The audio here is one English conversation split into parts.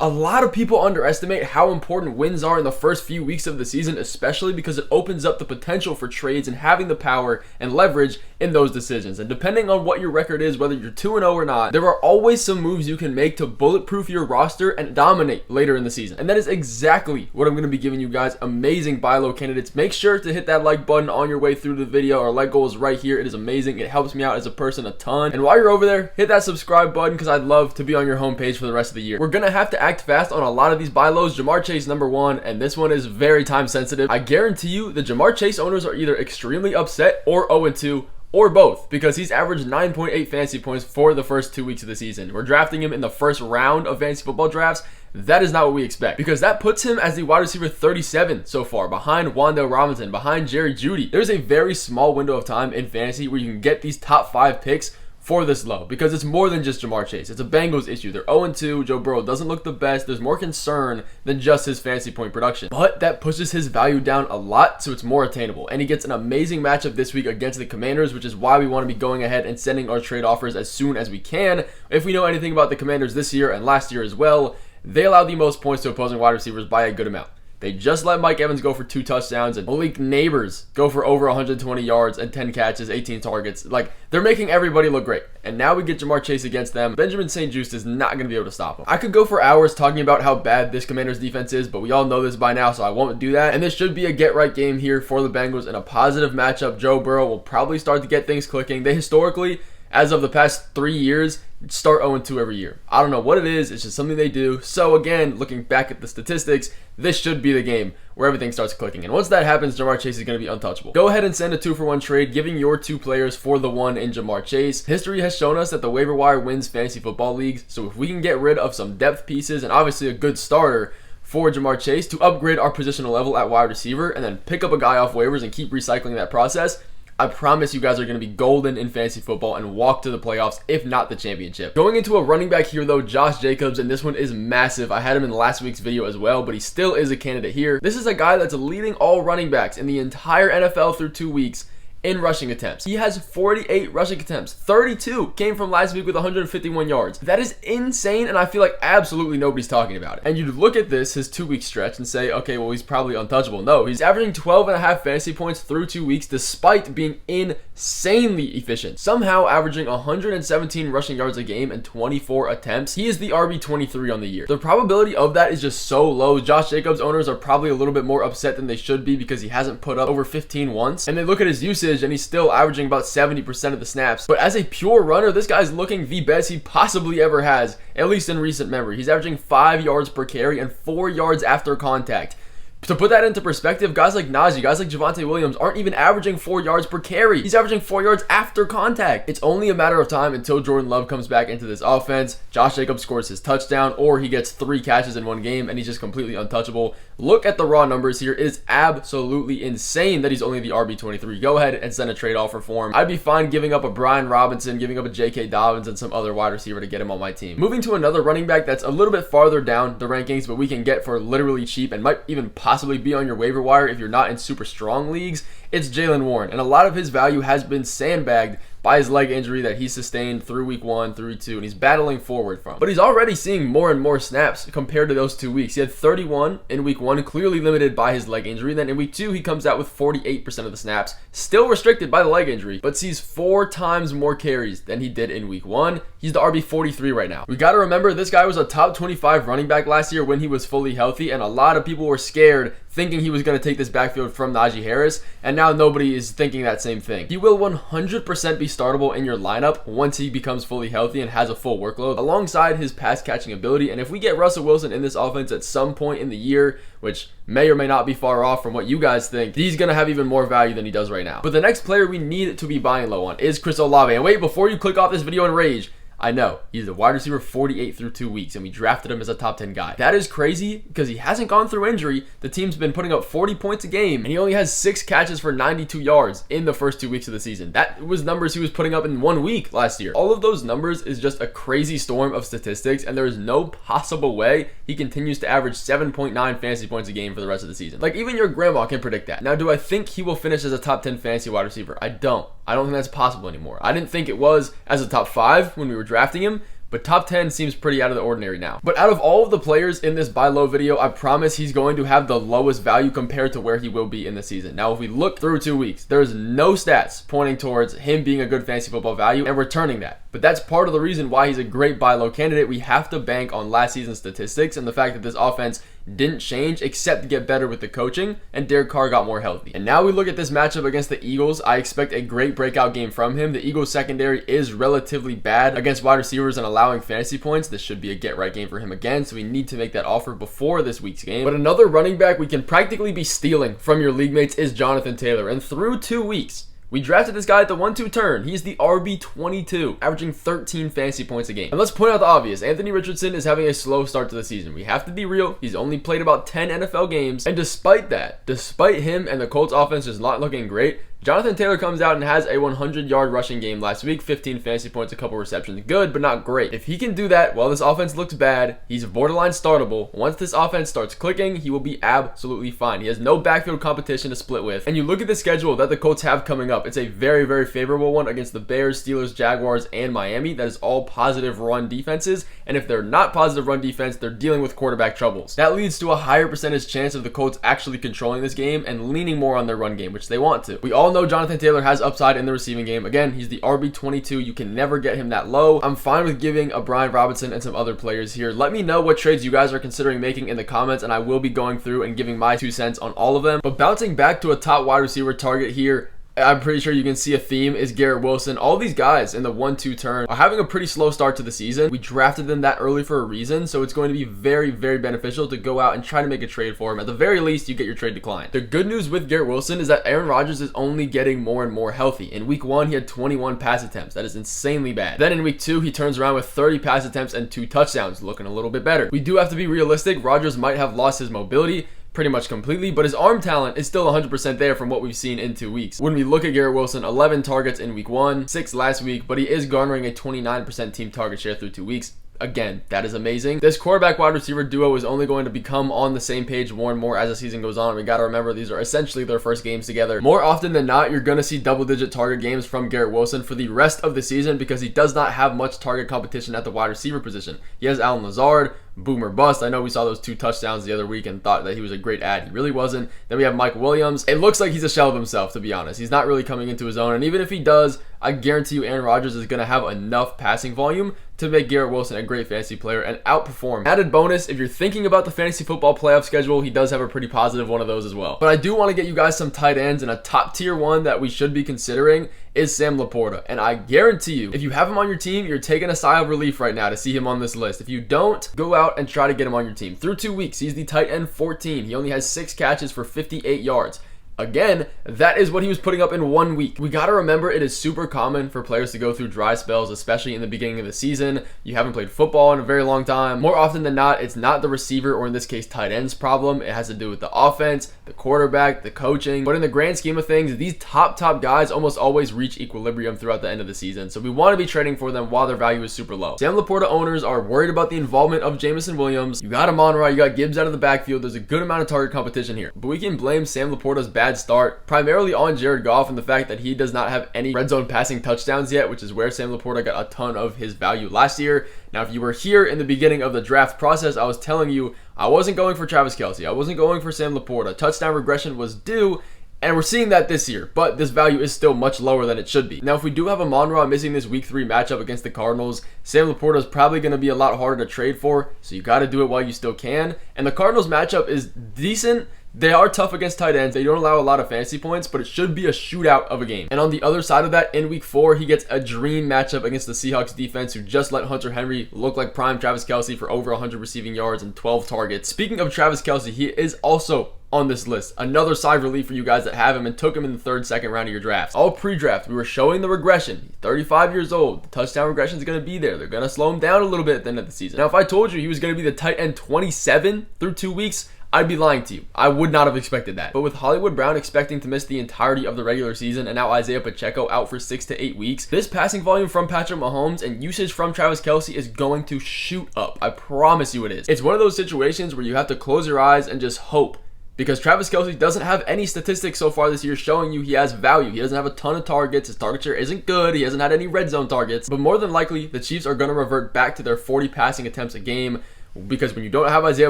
A lot of people underestimate how important wins are in the first few weeks of the season, especially because it opens up the potential for trades and having the power and leverage in those decisions. And depending on what your record is, whether you're 2-0 or not, there are always some moves you can make to bulletproof your roster and dominate later in the season. And that is exactly what I'm going to be giving you guys, amazing buy low candidates. Make sure to hit that like button on your way through the video. Our like goal is right here. It is amazing. It helps me out as a person a ton. And while you're over there, hit that subscribe button because I'd love to be on your homepage for the rest of the year. We're going to have to act fast on a lot of these buy lows. JaMarr Chase #1, and this one is very time sensitive. I guarantee you the JaMarr Chase owners are either extremely upset or 0-2 or both, because he's averaged 9.8 fantasy points for the first 2 weeks of the season. We're drafting him in the first round of fantasy football drafts. That is not what we expect, because that puts him as the wide receiver 37 so far, behind Wan'Dale Robinson, behind Jerry Jeudy. There's a very small window of time in fantasy where you can get these top 5 picks for this low, because it's more than just JaMarr Chase. It's a Bengals issue. They're 0-2. Joe Burrow doesn't look the best. There's more concern than just his fantasy point production, but that pushes his value down a lot, so it's more attainable. And he gets an amazing matchup this week against the Commanders, which is why we want to be going ahead and sending our trade offers as soon as we can. If we know anything about the Commanders this year and last year as well, they allow the most points to opposing wide receivers by a good amount. They just let Mike Evans go for 2 touchdowns and Malik Neighbors go for over 120 yards and 10 catches, 18 targets. Like, they're making everybody look great. And now we get JaMarr Chase against them. Benjamin St-Juste is not going to be able to stop him. I could go for hours talking about how bad this Commanders defense is, but we all know this by now, so I won't do that. And this should be a get-right game here for the Bengals in a positive matchup. Joe Burrow will probably start to get things clicking. They historically, as of the past 3 years, start 0-2 every year. I don't know what it is. It's just something they do. So again, looking back at the statistics, this should be the game where everything starts clicking. And once that happens, JaMarr Chase is going to be untouchable. Go ahead and send a 2-for-1 trade, giving your 2 players for the 1 in JaMarr Chase. History has shown us that the waiver wire wins fantasy football leagues. So if we can get rid of some depth pieces and obviously a good starter for JaMarr Chase to upgrade our positional level at wide receiver and then pick up a guy off waivers and keep recycling that process, I promise you guys are going to be golden in fantasy football and walk to the playoffs, if not the championship. Going into a running back here though, Josh Jacobs, and this one is massive. I had him in last week's video as well, but he still is a candidate here. This is a guy that's leading all running backs in the entire NFL through 2 weeks in rushing attempts. He has 48 rushing attempts. 32 came from last week with 151 yards. That is insane, and I feel like absolutely nobody's talking about it. And you look at this, his 2-week stretch, and say, okay, well, he's probably untouchable. No, he's averaging 12.5 fantasy points through 2 weeks despite being insanely efficient. Somehow averaging 117 rushing yards a game and 24 attempts. He is the RB23 on the year. The probability of that is just so low. Josh Jacobs owners are probably a little bit more upset than they should be because he hasn't put up over 15 once. And they look at his usage and he's still averaging about 70% of the snaps. But as a pure runner, this guy's looking the best he possibly ever has, at least in recent memory. He's averaging 5 yards per carry and 4 yards after contact. To put that into perspective, guys like Najee, guys like Javonte Williams aren't even averaging 4 yards per carry. He's averaging 4 yards after contact. It's only a matter of time until Jordan Love comes back into this offense. Josh Jacobs scores his touchdown, or he gets 3 catches in 1 game, and he's just completely untouchable. Look at the raw numbers here. It is absolutely insane that he's only the RB23. Go ahead and send a trade offer for him. I'd be fine giving up a Brian Robinson, giving up a J.K. Dobbins, and some other wide receiver to get him on my team. Moving to another running back that's a little bit farther down the rankings, but we can get for literally cheap and might even possibly be on your waiver wire if you're not in super strong leagues, it's Jaylen Warren. And a lot of his value has been sandbagged by his leg injury that he sustained through week 1 through 2, and he's battling forward from. But he's already seeing more and more snaps compared to those 2 weeks. He had 31 in week 1, clearly limited by his leg injury. Then in week 2, he comes out with 48% of the snaps, still restricted by the leg injury, but sees 4 times more carries than he did in week 1. He's the RB43 right now. We got to remember this guy was a top 25 running back last year when he was fully healthy, and a lot of people were scared thinking he was going to take this backfield from Najee Harris, and now nobody is thinking that same thing. He will 100% be startable in your lineup once he becomes fully healthy and has a full workload, alongside his pass catching ability. And if we get Russell Wilson in this offense at some point in the year, which may or may not be far off from what you guys think, he's going to have even more value than he does right now. But the next player we need to be buying low on is Chris Olave. And wait, before you click off this video and rage, I know, he's a wide receiver 48 through 2 weeks, and we drafted him as a top 10 guy. That is crazy because he hasn't gone through injury. The team's been putting up 40 points a game, and he only has 6 catches for 92 yards in the first 2 weeks of the season. That was numbers he was putting up in 1 week last year. All of those numbers is just a crazy storm of statistics, and there is no possible way he continues to average 7.9 fantasy points a game for the rest of the season. Like, even your grandma can predict that. Now, do I think he will finish as a top 10 fantasy wide receiver? I don't think that's possible anymore. I didn't think it was as a top 5 when we were drafting him, but top 10 seems pretty out of the ordinary now. But out of all of the players in this buy low video, I promise he's going to have the lowest value compared to where he will be in the season. Now, if we look through 2 weeks, there's no stats pointing towards him being a good fantasy football value and returning that. But that's part of the reason why he's a great buy low candidate. We have to bank on last season's statistics and the fact that this offense didn't change except to get better with the coaching, and Derek Carr got more healthy. And now we look at this matchup against the Eagles. I expect a great breakout game from him. The Eagles secondary is relatively bad against wide receivers and allowing fantasy points. This should be a get right game for him again, so we need to make that offer before this week's game. But another running back we can practically be stealing from your league mates is Jonathan Taylor, and through 2 weeks, we drafted this guy at the 1-2 turn. He's the RB22, averaging 13 fantasy points a game. And let's point out the obvious. Anthony Richardson is having a slow start to the season. We have to be real. He's only played about 10 NFL games. And despite that, despite him and the Colts offense just not looking great, Jonathan Taylor comes out and has a 100-yard rushing game last week, 15 fantasy points, a couple receptions. Good, but not great. If he can do that while this offense looks bad, he's borderline startable. Once this offense starts clicking, he will be absolutely fine. He has no backfield competition to split with. And you look at the schedule that the Colts have coming up. It's a very, very favorable one against the Bears, Steelers, Jaguars, and Miami. That is all positive run defenses. And if they're not positive run defense, they're dealing with quarterback troubles. That leads to a higher percentage chance of the Colts actually controlling this game and leaning more on their run game, which they want to. We all know Jonathan Taylor has upside in the receiving game. Again, he's the RB22. You can never get him that low. I'm fine with giving a Brian Robinson and some other players here. Let me know what trades you guys are considering making in the comments, and I will be going through and giving my 2 cents on all of them. But bouncing back to a top wide receiver target here, I'm pretty sure you can see a theme is Garrett Wilson. All these guys in the 1-2 turn are having a pretty slow start to the season. We drafted them that early for a reason, so it's going to be very, very beneficial to go out and try to make a trade for him. At the very least, you get your trade declined. The good news with Garrett Wilson is that Aaron Rodgers is only getting more and more healthy. In week 1, he had 21 pass attempts. That is insanely bad. Then in week 2, he turns around with 30 pass attempts and 2 touchdowns, looking a little bit better. We do have to be realistic. Rodgers might have lost his mobility pretty much completely, but his arm talent is still 100% there from what we've seen in 2 weeks. When we look at Garrett Wilson, 11 targets in week 1, 6 last week, but he is garnering a 29% team target share through 2 weeks. Again, that is amazing. This quarterback wide receiver duo is only going to become on the same page more and more as the season goes on. We got to remember these are essentially their first games together. More often than not, you're going to see double-digit target games from Garrett Wilson for the rest of the season because he does not have much target competition at the wide receiver position. He has Allen Lazard, boom or bust. I know we saw those 2 touchdowns the other week and thought that he was a great ad. He really wasn't. Then we have Mike Williams. It looks like he's a shell of himself, to be honest. He's not really coming into his own, and even if he does, I guarantee you Aaron Rodgers is going to have enough passing volume to make Garrett Wilson a great fantasy player and outperform. Added bonus, if you're thinking about the fantasy football playoff schedule, he does have a pretty positive one of those as well. But I do want to get you guys some tight ends, and a top tier one that we should be considering is Sam LaPorta. And I guarantee you, if you have him on your team, you're taking a sigh of relief right now to see him on this list. If you don't, go out and try to get him on your team. Through 2 weeks, he's the tight end 14. He only has 6 catches for 58 yards. Again, that is what he was putting up in 1 week. We got to remember it is super common for players to go through dry spells, especially in the beginning of the season. You haven't played football in a very long time. More often than not, it's not the receiver or in this case tight end's problem. It has to do with the offense, the quarterback, the coaching. But in the grand scheme of things, these top guys almost always reach equilibrium throughout the end of the season. So we want to be trading for them while their value is super low. Sam LaPorta owners are worried about the involvement of Jameson Williams. You got Amon-Ra, you got Gibbs out of the backfield. There's a good amount of target competition here. But we can blame Sam LaPorta's bad start primarily on Jared Goff and the fact that he does not have any red zone passing touchdowns yet, which is where Sam LaPorta got a ton of his value last year. Now, if you were here in the beginning of the draft process, I was telling you I wasn't going for Travis Kelce. I wasn't going for Sam LaPorta. Touchdown regression was due, and we're seeing that this year, but this value is still much lower than it should be. Now, if we do have Amon-Ra missing this week 3 matchup against the Cardinals, Sam LaPorta is probably going to be a lot harder to trade for, so you got to do it while you still can. And the Cardinals matchup is decent. They are tough against tight ends. They don't allow a lot of fantasy points, but it should be a shootout of a game. And on the other side of that, in week 4, he gets a dream matchup against the Seahawks defense, who just let Hunter Henry look like prime Travis Kelce for over 100 receiving yards and 12 targets. Speaking of Travis Kelce, he is also on this list. Another sigh of relief for you guys that have him and took him in the 3rd, 2nd round of your drafts. All pre-draft, we were showing the regression. He's 35 years old. The touchdown regression is going to be there. They're going to slow him down a little bit at the end of the season. Now, if I told you he was going to be the tight end 27 through 2 weeks, I'd be lying to you. I would not have expected that. But with Hollywood Brown expecting to miss the entirety of the regular season and now Isaiah Pacheco out for 6 to 8 weeks, this passing volume from Patrick Mahomes and usage from Travis Kelce is going to shoot up. I promise you it is. It's one of those situations where you have to close your eyes and just hope because Travis Kelce doesn't have any statistics so far this year showing you he has value. He doesn't have a ton of targets. His target share isn't good. He hasn't had any red zone targets. But more than likely, the Chiefs are going to revert back to their 40 passing attempts a game, because when you don't have Isaiah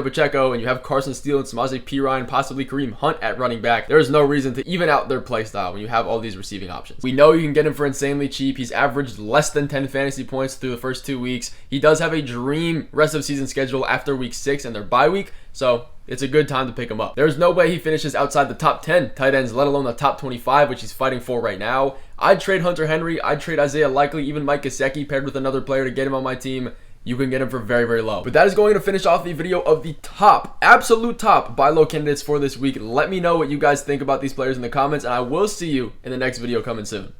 Pacheco and you have Carson Steele and Samaje Perine, possibly Kareem Hunt at running back, there is no reason to even out their play style when you have all these receiving options. We know you can get him for insanely cheap. He's averaged less than 10 fantasy points through the first 2 weeks. He does have a dream rest of season schedule after week 6 and their bye week, so it's a good time to pick him up. There's no way he finishes outside the top 10 tight ends, let alone the top 25, which he's fighting for right now. I'd trade Hunter Henry. I'd trade Isaiah Likely, even Mike Gesicki paired with another player to get him on my team. You can get him for very, very low. But that is going to finish off the video of the top, absolute top buy low candidates for this week. Let me know what you guys think about these players in the comments, and I will see you in the next video coming soon.